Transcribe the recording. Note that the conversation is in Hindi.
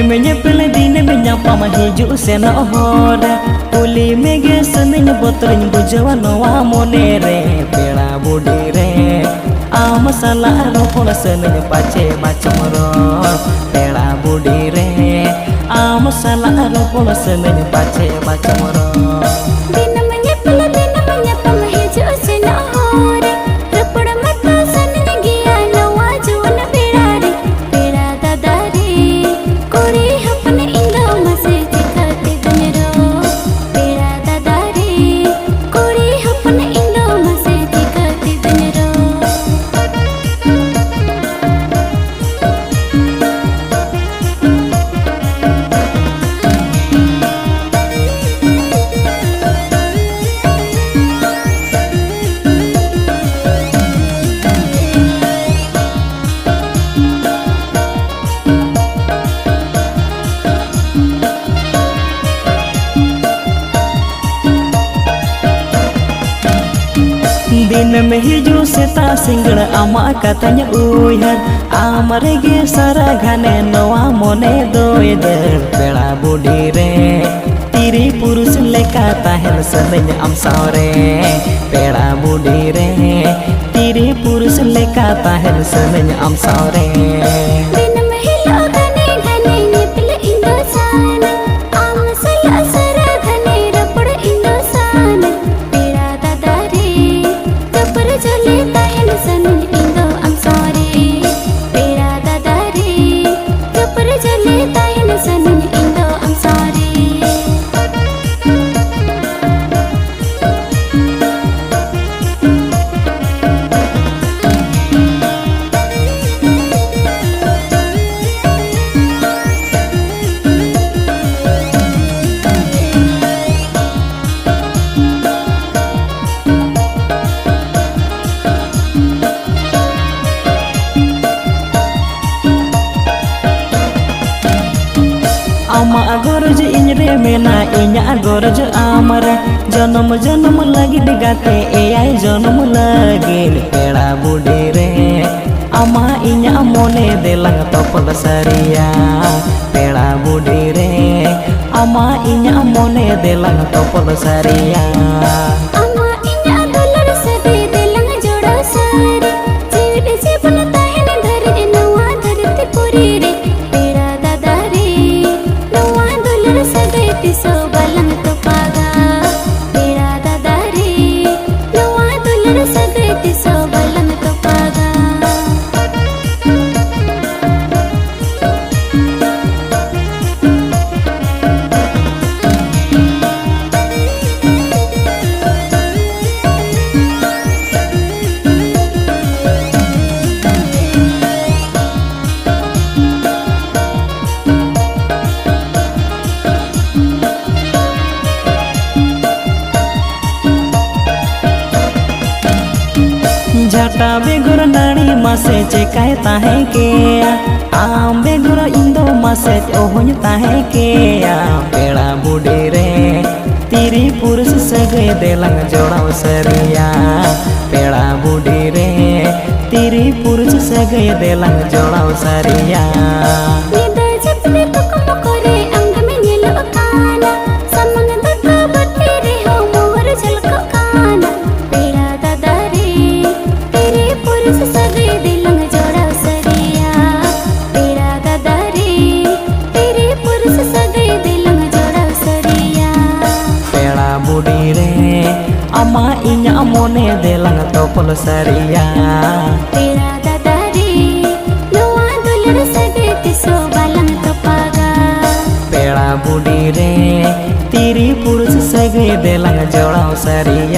में पहले दिन में नापाम हिजू सेन हर कुली में गे सनिन बोतरिन बुझवा नवा मोने रे पेड़ा बुढ़ी रे आम साला रोपण सनिन पाचे माचमर पेड़ा बुढ़ी रे आम साला रोपण सनिन पाचे माचमर दिन में हिजू सेता सिंगड़ आमा कतन उयहर आमरे गे सारा घने नवा मोने दोयदर पेड़ा बुढ़ी रे तिरी पुरुष लेका ताहन सनन आम सावरे पेड़ा बुढ़ी रे तिरी पुरुष लेका ताहन सनन आम सावरे आमा गरज इनरे मेना इन्या गरज आमरे जन्म जन्म लगी गाते एआई जन्म लगी पेड़ा बुढ़ी रे आमा इन्या मोने देलंग तोपल सरिया पेड़ा बुढ़ी रे आमा इन्या मोने देलंग तोपल सरिया झटा बेगुर नाड़ी मासे चेकाय ताहे के आम बेगुर इंदो मासे ओहुन ताहे के पेड़ा बुढ़ी रे तिरी पुरुष सगे देलंग जोड़ाव सरिया पेड़ा बुढ़ी रे तिरी पुरुष सगे देलंग जोड़ाव सरिया आमा इन्या मोने देलंग तोपल सरिया पेड़ा दादारी नवा दुलर सगे तिसो बालंग तोपागा पेड़ा बुढ़ी रे तिरी पुरुष सगे देलंग जोड़ाव सरिया।